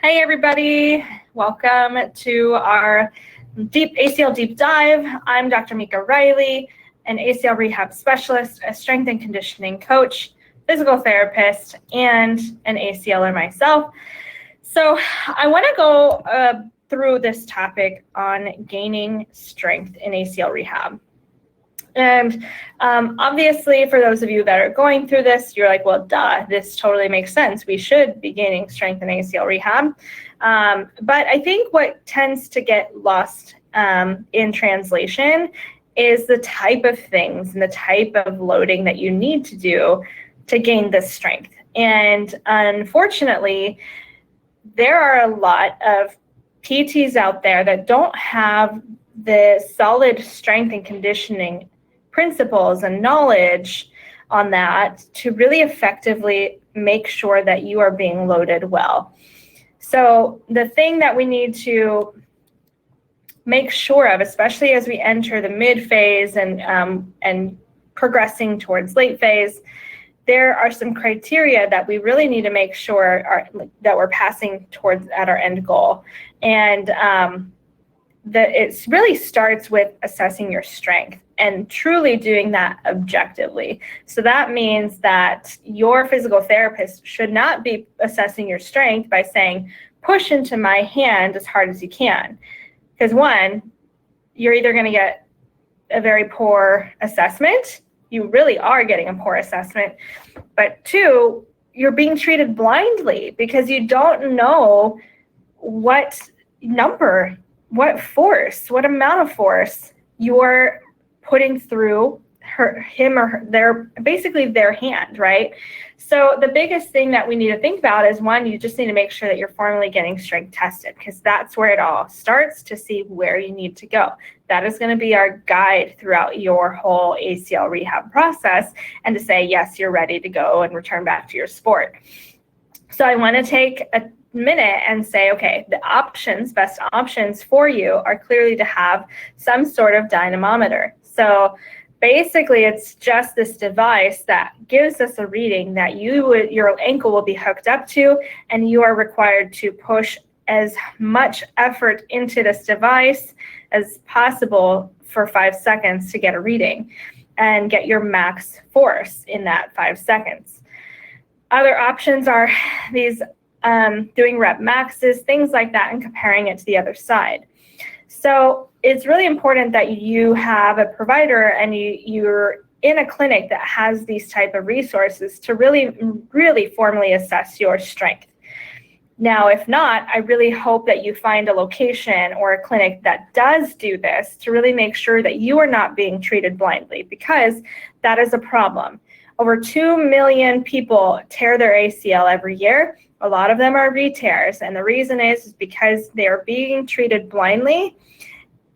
Hey everybody, welcome to our deep ACL deep dive. I'm Dr. Mika Riley, an ACL rehab specialist, a strength and conditioning coach, physical therapist, and an ACLer myself. So I want to go through this topic on gaining strength in ACL rehab. And obviously, for those of you that are going through this, you're like, well, duh, this totally makes sense. We should be gaining strength in ACL rehab. But I think what tends to get lost in translation is the type of things and the type of loading that you need to do to gain this strength. And unfortunately, there are a lot of PTs out there that don't have the solid strength and conditioning principles and knowledge on that to really effectively make sure that you are being loaded well. So the thing that we need to make sure of, especially as we enter the mid phase and progressing towards late phase, there are some criteria that we really need to make sure that we're passing towards at our end goal. And that it really starts with assessing your strength and truly doing that objectively. So that means that your physical therapist should not be assessing your strength by saying, push into my hand as hard as you can. Because one, you're either going to get a very poor assessment. You really are getting a poor assessment. But two, you're being treated blindly because you don't know what number, what force, what amount of force you're putting through their hand, right? So the biggest thing that we need to think about is, one, you just need to make sure that you're formally getting strength tested, because that's where it all starts to see where you need to go. That is going to be our guide throughout your whole ACL rehab process, and to say, yes, you're ready to go and return back to your sport. So I want to take a minute and say, okay, the best options for you are clearly to have some sort of dynamometer. So basically, it's just this device that gives us a reading that your ankle will be hooked up to, and you are required to push as much effort into this device as possible for 5 seconds to get a reading and get your max force in that 5 seconds. Other options are these doing rep maxes, things like that, and comparing it to the other side. So it's really important that you have a provider and you're in a clinic that has these type of resources to really, really formally assess your strength. Now, if not, I really hope that you find a location or a clinic that does do this to really make sure that you are not being treated blindly, because that is a problem. Over 2 million people tear their ACL every year. A lot of them are re-tears, and the reason is because they are being treated blindly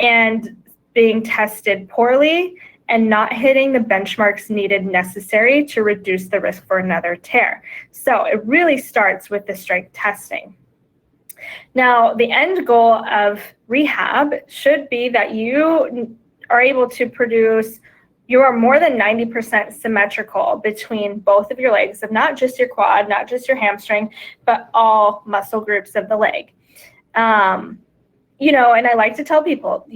and being tested poorly and not hitting the benchmarks necessary to reduce the risk for another tear. So it really starts with the strength testing. Now, the end goal of rehab should be that you are able to produce, you are more than 90% symmetrical between both of your legs, of not just your quad, not just your hamstring, but all muscle groups of the leg. And I like to tell people,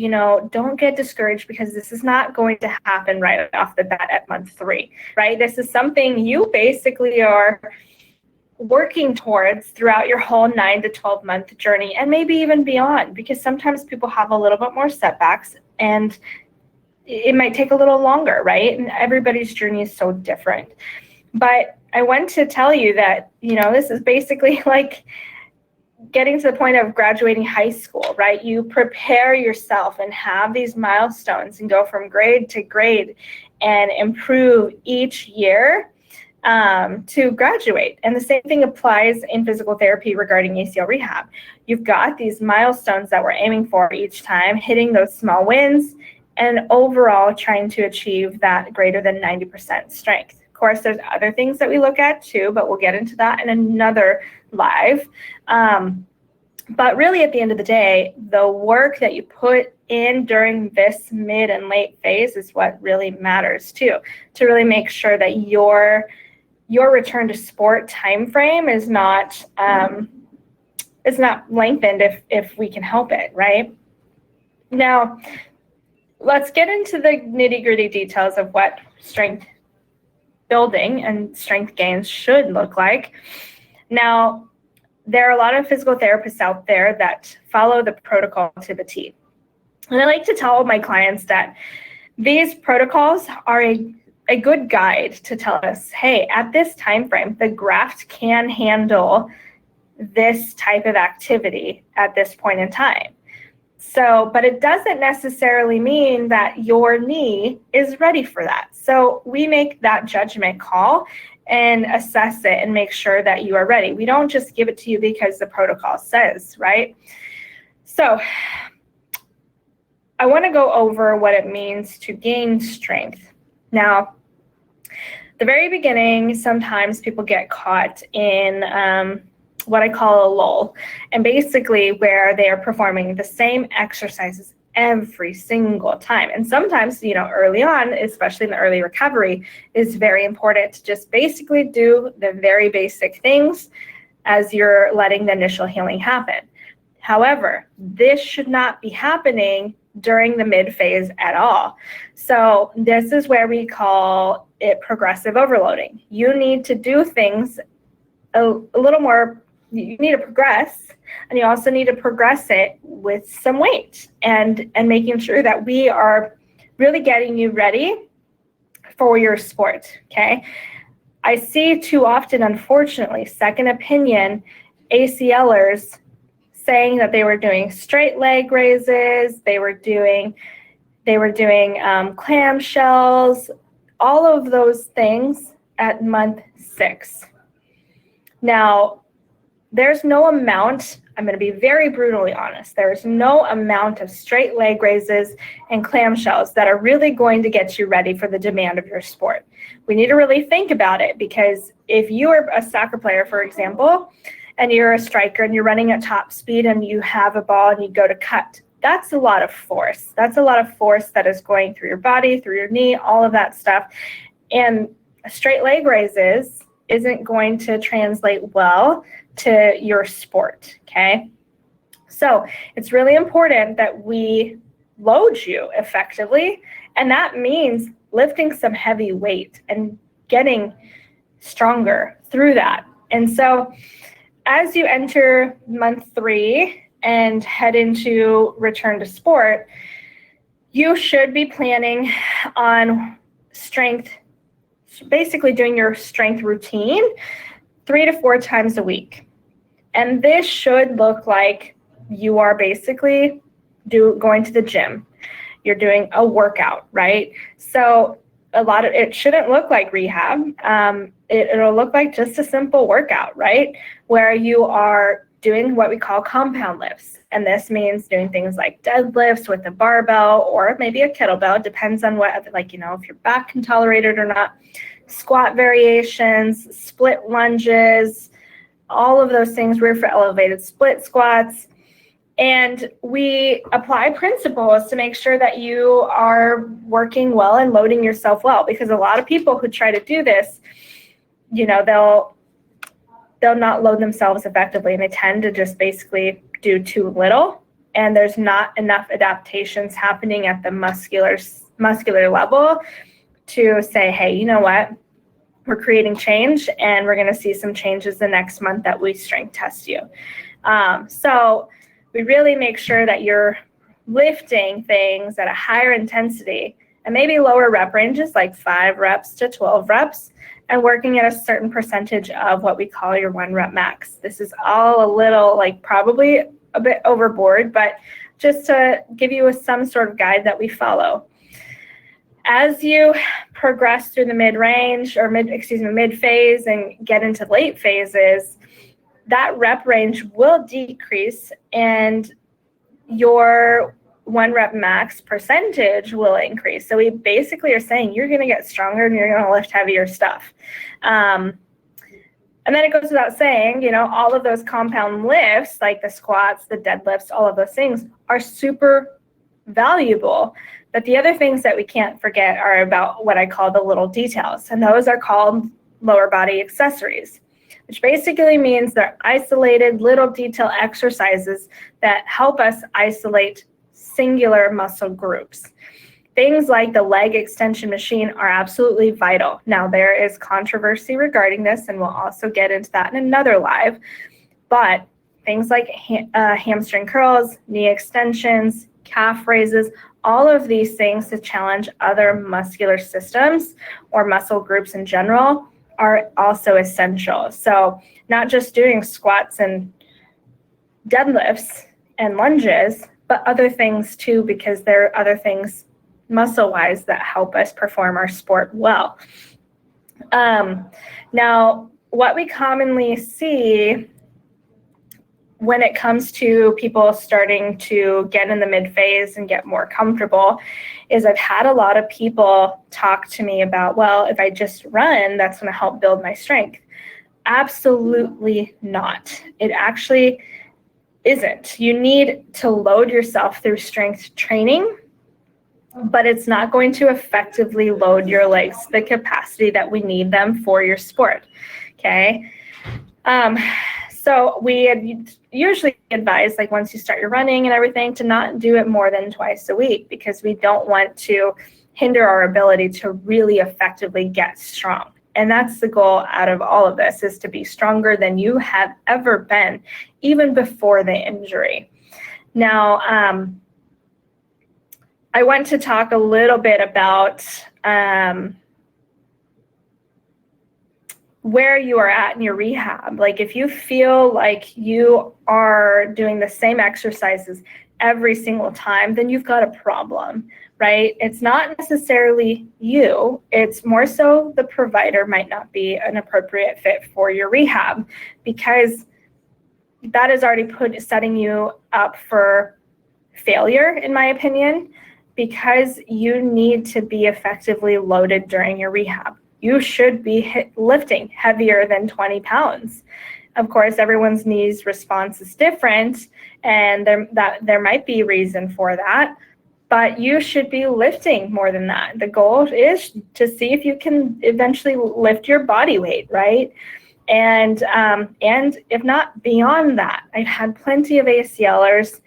don't get discouraged, because this is not going to happen right off the bat at month 3, right? This is something you basically are working towards throughout your whole 9 to 12 month journey, and maybe even beyond, because sometimes people have a little bit more setbacks and it might take a little longer, right? And everybody's journey is so different. But I want to tell you that, this is basically like getting to the point of graduating high school, right? You prepare yourself and have these milestones and go from grade to grade and improve each year to graduate. And the same thing applies in physical therapy regarding ACL rehab. You've got these milestones that we're aiming for each time, hitting those small wins, and overall trying to achieve that greater than 90% strength. Of course, there's other things that we look at too, but we'll get into that in another live. But really, at the end of the day, the work that you put in during this mid and late phase is what really matters too, to really make sure that your return to sport time frame is not it's not lengthened if we can help it, right? Now, let's get into the nitty-gritty details of what strength building and strength gains should look like. Now, there are a lot of physical therapists out there that follow the protocol to the T. And I like to tell my clients that these protocols are a good guide to tell us, hey, at this time frame, the graft can handle this type of activity at this point in time. So, but it doesn't necessarily mean that your knee is ready for that. So we make that judgment call and assess it and make sure that you are ready. We don't just give it to you because the protocol says, right? So I want to go over what it means to gain strength. Now, the very beginning, sometimes people get caught in what I call a lull, and basically where they are performing the same exercises every single time. And sometimes, early on, especially in the early recovery, is very important to just basically do the very basic things as you're letting the initial healing happen. However, this should not be happening during the mid phase at all. So this is where we call it progressive overloading. You need to do things a little more. You need to progress, and you also need to progress it with some weight and making sure that we are really getting you ready for your sport, okay? I see too often, unfortunately, second opinion ACLers saying that they were doing straight leg raises, they were doing clamshells, all of those things at month 6. Now, there's no amount, I'm going to be very brutally honest, there's no amount of straight leg raises and clamshells that are really going to get you ready for the demand of your sport. We need to really think about it, because if you are a soccer player, for example, and you're a striker and you're running at top speed and you have a ball and you go to cut, that's a lot of force. That's a lot of force that is going through your body, through your knee, all of that stuff. And straight leg raises isn't going to translate well to your sport, okay? So it's really important that we load you effectively, and that means lifting some heavy weight and getting stronger through that. And so as you enter month 3 and head into return to sport, you should be planning on strength, basically doing your strength routine 3 to 4 times a week. And this should look like you are basically going to the gym. You're doing a workout, right? So it shouldn't look like rehab. It'll look like just a simple workout, right? Where you are doing what we call compound lifts. And this means doing things like deadlifts with a barbell or maybe a kettlebell, depends on what, if your back can tolerate it or not. Squat variations, split lunges, all of those things, rear foot elevated split squats. And we apply principles to make sure that you are working well and loading yourself well, because a lot of people who try to do this, they'll not load themselves effectively, and they tend to just basically do too little, and there's not enough adaptations happening at the muscular level to say, hey, you know what? We're creating change, and we're going to see some changes the next month that we strength test you. So we really make sure that you're lifting things at a higher intensity and maybe lower rep ranges, like 5 reps to 12 reps, and working at a certain percentage of what we call your 1 rep max. This is all a little, probably a bit overboard, but just to give you some sort of guide that we follow. As you progress through the mid-range or mid-phase and get into late phases, that rep range will decrease and your 1 rep max percentage will increase. So we basically are saying you're going to get stronger and you're going to lift heavier stuff. And then it goes without saying, all of those compound lifts, like the squats, the deadlifts, all of those things are super valuable. But the other things that we can't forget are about what I call the little details, and those are called lower body accessories. which basically means they're isolated little detail exercises that help us isolate singular muscle groups. Things like the leg extension machine are absolutely vital. Now, there is controversy regarding this, and we'll also get into that in another live, but things like hamstring curls, knee extensions, calf raises, all of these things to challenge other muscular systems or muscle groups in general are also essential. So not just doing squats and deadlifts and lunges, but other things too, because there are other things muscle-wise that help us perform our sport well. Now, what we commonly see when it comes to people starting to get in the mid-phase and get more comfortable is I've had a lot of people talk to me about, well, if I just run, that's going to help build my strength. Absolutely not. It actually isn't. You need to load yourself through strength training, but it's not going to effectively load your legs to the capacity that we need them for your sport, okay? So we usually advise, like once you start your running and everything, to not do it more than twice a week, because we don't want to hinder our ability to really effectively get strong. And that's the goal out of all of this, is to be stronger than you have ever been, even before the injury. Now, I want to talk a little bit about where you are at in your rehab. Like if you feel like you are doing the same exercises every single time, then you've got a problem, right? It's not necessarily you. It's more so the provider might not be an appropriate fit for your rehab, because that is already setting you up for failure, in my opinion, because you need to be effectively loaded during your rehab. You should be lifting heavier than 20 pounds. Of course, everyone's knees response is different, and there might be reason for that, but you should be lifting more than that. The goal is to see if you can eventually lift your body weight, right? And if not, beyond that. I've had plenty of ACLers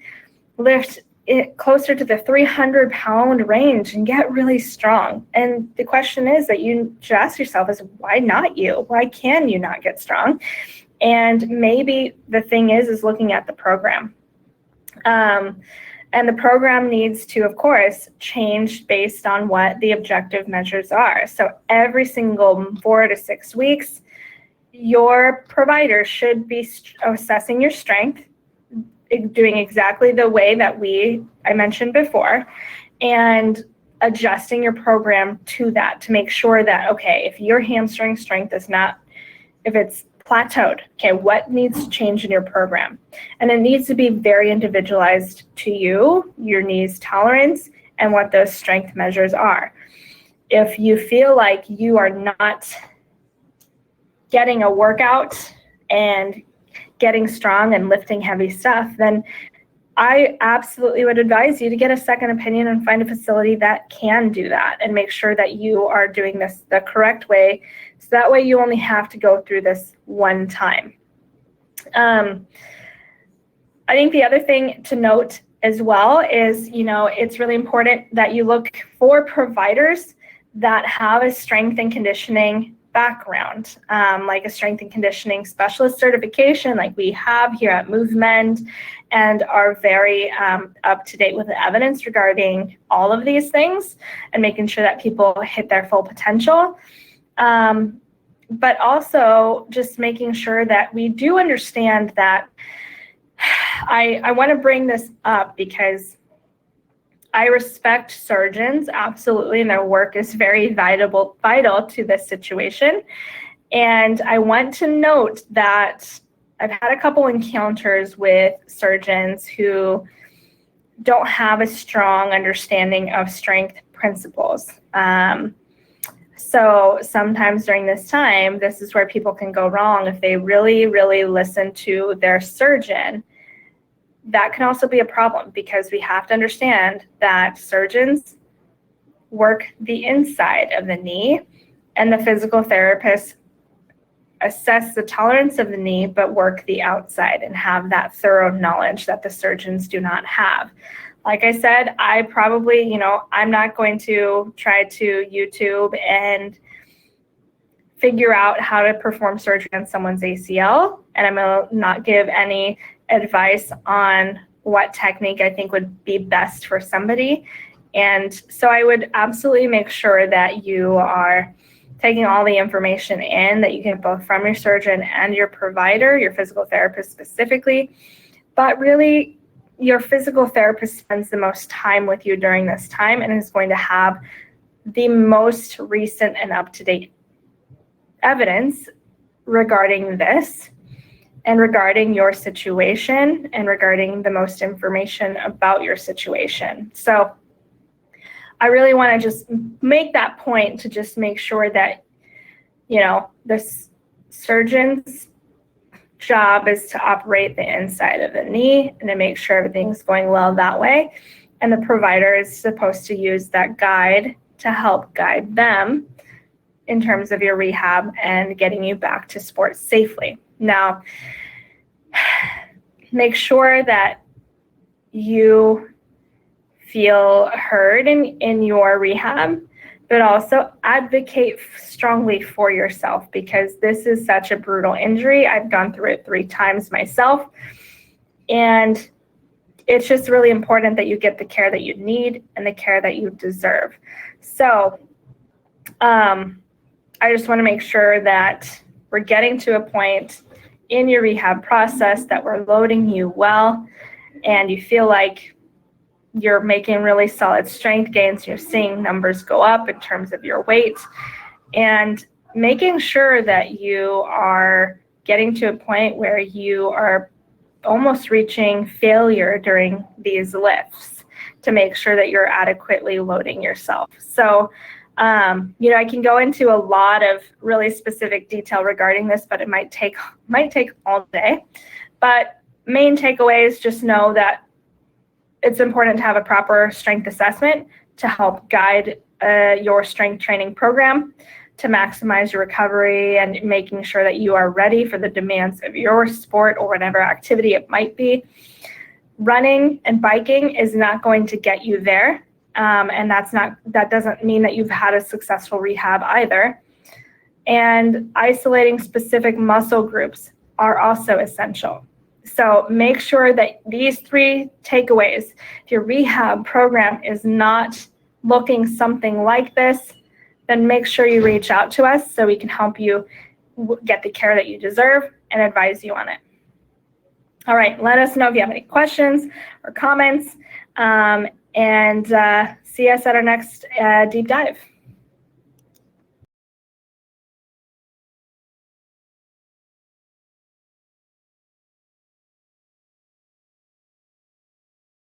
lift it closer to the 300-pound range and get really strong. And the question is that you should ask yourself is, why not you? Why can you not get strong? And maybe the thing is looking at the program. And the program needs to, of course, change based on what the objective measures are. So every single 4 to 6 weeks, your provider should be assessing your strength, doing exactly the way that I mentioned before, and adjusting your program to that to make sure that, okay, if your hamstring strength is not, if it's plateaued, okay, what needs to change in your program? And it needs to be very individualized to you, your knees tolerance, and what those strength measures are. If you feel like you are not getting a workout and getting strong and lifting heavy stuff, then I absolutely would advise you to get a second opinion and find a facility that can do that and make sure that you are doing this the correct way. So that way you only have to go through this one time. I think the other thing to note as well is, it's really important that you look for providers that have a strength and conditioning background, like a strength and conditioning specialist certification like we have here at Movement, and are very up to date with the evidence regarding all of these things and making sure that people hit their full potential. But also just making sure that we do understand that I want to bring this up because I respect surgeons, absolutely, and their work is very vital to this situation. And I want to note that I've had a couple encounters with surgeons who don't have a strong understanding of strength principles. So sometimes during this time, this is where people can go wrong if they really, really listen to their surgeon. That can also be a problem because we have to understand that surgeons work the inside of the knee and the physical therapists assess the tolerance of the knee, but work the outside and have that thorough knowledge that the surgeons do not have. Like I said, I probably, I'm not going to try to YouTube and figure out how to perform surgery on someone's ACL, and I'm going to not give any advice on what technique I think would be best for somebody. And so I would absolutely make sure that you are taking all the information in that you get both from your surgeon and your provider, your physical therapist specifically. But really, your physical therapist spends the most time with you during this time and is going to have the most recent and up-to-date evidence regarding this and regarding your situation and regarding the most information about your situation. So I really want to just make that point to just make sure that, the surgeon's job is to operate the inside of the knee and to make sure everything's going well that way. And the provider is supposed to use that guide to help guide them in terms of your rehab and getting you back to sports safely. Now, make sure that you feel heard in your rehab, but also advocate strongly for yourself, because this is such a brutal injury. I've gone through it 3 times myself, and it's just really important that you get the care that you need and the care that you deserve. So I just want to make sure that we're getting to a point in your rehab process that we're loading you well, and you feel like you're making really solid strength gains. You're seeing numbers go up in terms of your weight, and making sure that you are getting to a point where you are almost reaching failure during these lifts to make sure that you're adequately loading yourself. So, I can go into a lot of really specific detail regarding this, but it might take all day. But main takeaways, just know that it's important to have a proper strength assessment to help guide your strength training program to maximize your recovery and making sure that you are ready for the demands of your sport or whatever activity it might be. Running and biking is not going to get you there, and that doesn't mean that you've had a successful rehab either. And isolating specific muscle groups are also essential. So make sure that these 3 takeaways, if your rehab program is not looking something like this, then make sure you reach out to us so we can help you get the care that you deserve and advise you on it. All right, let us know if you have any questions or comments, and see us at our next deep dive.